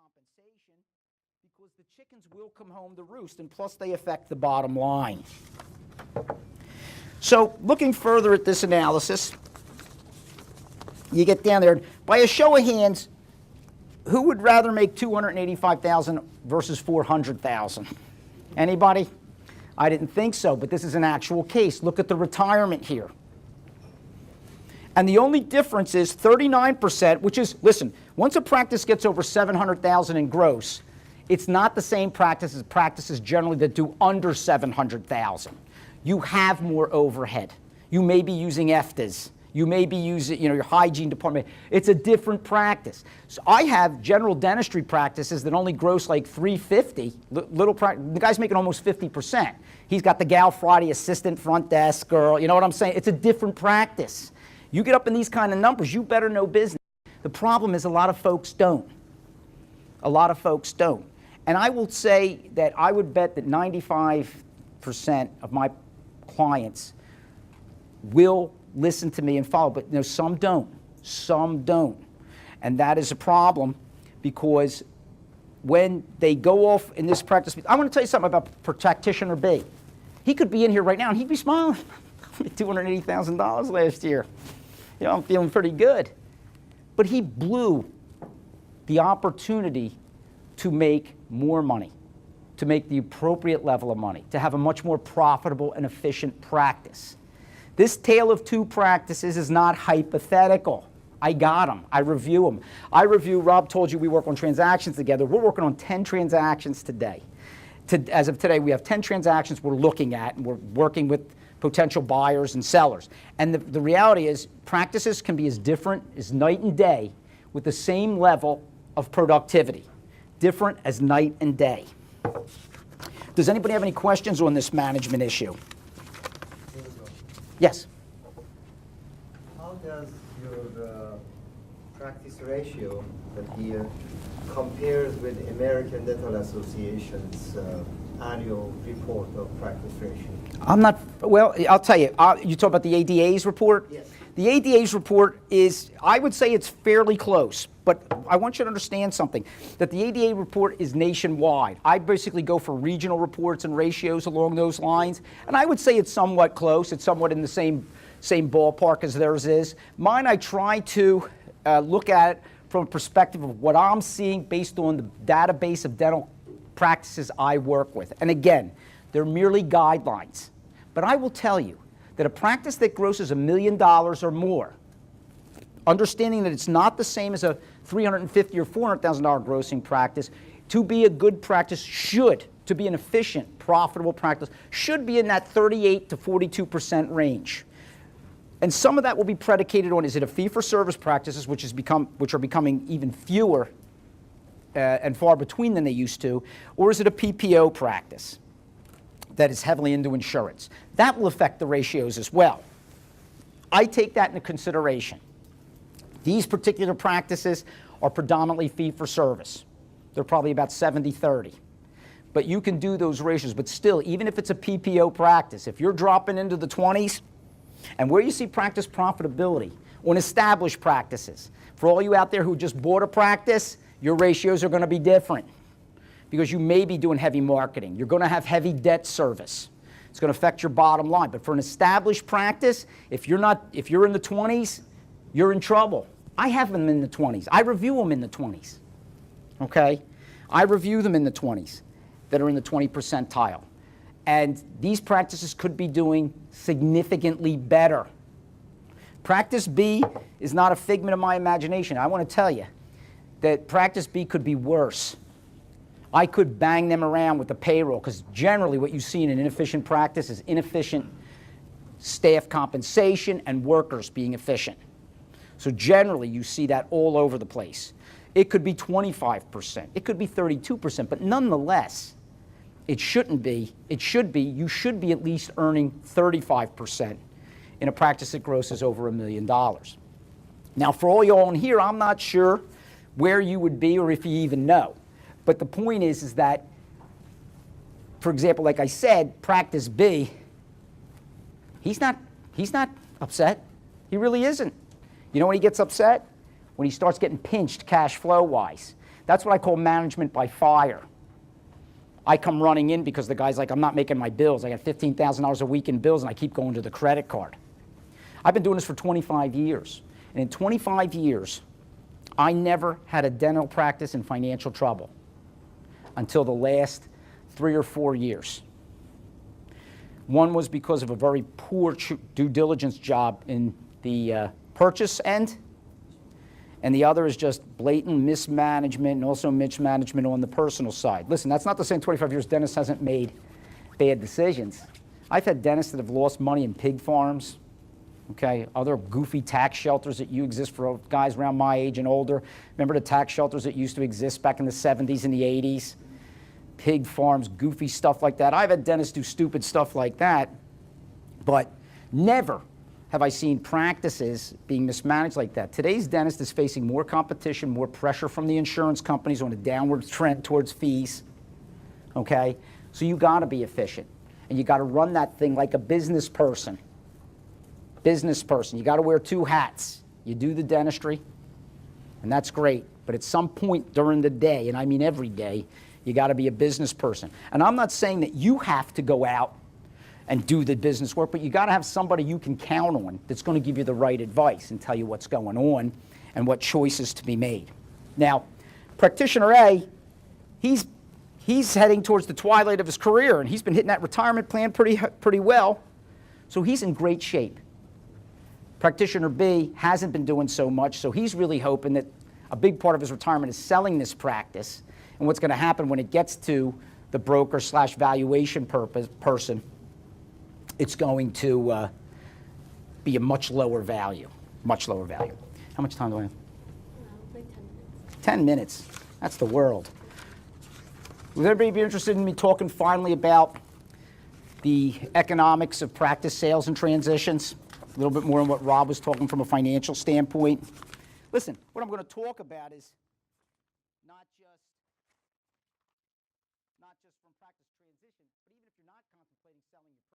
compensation because the chickens will come home to roost, and plus they affect the bottom line. So looking further at this analysis, you get down there, by a show of hands, who would rather make $285,000 versus $400,000? Anybody? I didn't think so, but this is an actual case. Look at the retirement here. And the only difference is 39%, which is, listen, once a practice gets over $700,000 in gross, it's not the same practice as practices generally that do under $700,000. You have more overhead. You may be using EFTAs. You may be using, your hygiene department. It's a different practice. So I have general dentistry practices that only gross like $350. The guy's making almost 50%. He's got the gal Friday assistant, front desk girl. You know what I'm saying? It's a different practice. You get up in these kind of numbers, you better know business. The problem is a lot of folks don't. A lot of folks don't. And I will say that I would bet that 95% of my clients will listen to me and follow, but some don't. Some don't. And that is a problem because when they go off in this practice, I want to tell you something about practitioner B. He could be in here right now and he'd be smiling. $280,000 last year. I'm feeling pretty good. But he blew the opportunity to make more money, to make the appropriate level of money, to have a much more profitable and efficient practice. This tale of two practices is not hypothetical. I got them. I review them. Rob told you we work on transactions together. We're working on 10 transactions today. As of today, we have 10 transactions we're looking at, and we're working with potential buyers and sellers. And the reality is practices can be as different as night and day with the same level of productivity. Different as night and day. Does anybody have any questions on this management issue? Yes? How does your practice ratio that here compares with American Dental Association's annual report of practice ratio? I'll tell you. You talk about the ADA's report? Yes. The ADA's report is, I would say it's fairly close, but I want you to understand something, that the ADA report is nationwide. I basically go for regional reports and ratios along those lines, and I would say it's somewhat close. It's somewhat in the same ballpark as theirs is. Mine, I try to look at it from a perspective of what I'm seeing based on the database of dental practices I work with. And again, they're merely guidelines. But I will tell you that a practice that grosses $1 million or more, understanding that it's not the same as a $350,000 or $400,000 grossing practice, to be a good practice to be an efficient, profitable practice, should be in that 38 to 42% range. And some of that will be predicated on, is it a fee-for-service practices, which are becoming even fewer and far between than they used to, or is it a PPO practice that is heavily into insurance? That will affect the ratios as well. I take that into consideration. These particular practices are predominantly fee-for-service. They're probably about 70-30. But you can do those ratios. But still, even if it's a PPO practice, if you're dropping into the 20s, and where you see practice profitability on established practices, for all you out there who just bought a practice, your ratios are going to be different because you may be doing heavy marketing. You're going to have heavy debt service. It's going to affect your bottom line. But for an established practice, if you're in the 20s, you're in trouble. I have them in the 20s. I review them in the 20s. Okay? I review them in the 20s that are in the 20 percentile. And these practices could be doing significantly better. Practice B is not a figment of my imagination. I want to tell you that practice B could be worse. I could bang them around with the payroll, because generally what you see in an inefficient practice is inefficient staff compensation and workers being efficient. So generally you see that all over the place. It could be 25%. It could be 32%, but nonetheless, it shouldn't be. You should be at least earning 35% in a practice that grosses over $1 million. Now, for all y'all in here, I'm not sure where you would be or if you even know. But the point is that, for example, like I said, practice B, he's not upset. He really isn't. You know when he gets upset? When he starts getting pinched cash flow-wise. That's what I call management by fire. I come running in because the guy's like, I'm not making my bills. I got $15,000 a week in bills, and I keep going to the credit card. I've been doing this for 25 years. And in 25 years, I never had a dental practice in financial trouble until the last 3 or 4 years. One was because of a very poor due diligence job in the purchase end, and the other is just blatant mismanagement and also mismanagement on the personal side. Listen, that's not to say in 25 years dentist hasn't made bad decisions. I've had dentists that have lost money in pig farms, okay, other goofy tax shelters that exist for guys around my age and older. Remember the tax shelters that used to exist back in the 70s and the 80s? Pig farms, goofy stuff like that. I've had dentists do stupid stuff like that, but never have I seen practices being mismanaged like that. Today's dentist is facing more competition, more pressure from the insurance companies on a downward trend towards fees, okay? So you gotta be efficient, and you gotta run that thing like a business person. Business person, you gotta wear 2 hats. You do the dentistry, and that's great, but at some point during the day, and I mean every day, you got to be a business person. And I'm not saying that you have to go out and do the business work, but you got to have somebody you can count on that's going to give you the right advice and tell you what's going on and what choices to be made. Now, practitioner A, he's heading towards the twilight of his career, and he's been hitting that retirement plan pretty well, so he's in great shape. Practitioner B hasn't been doing so much, so he's really hoping that a big part of his retirement is selling this practice. And what's going to happen when it gets to the broker / valuation person, it's going to be a much lower value, much lower value. How much time do I have? Like 10 minutes. 10 minutes. That's the world. Would everybody be interested in me talking finally about the economics of practice sales and transitions? A little bit more on what Rob was talking from a financial standpoint. Listen, what I'm going to talk about is not just from practice transition, but even if you're not contemplating selling your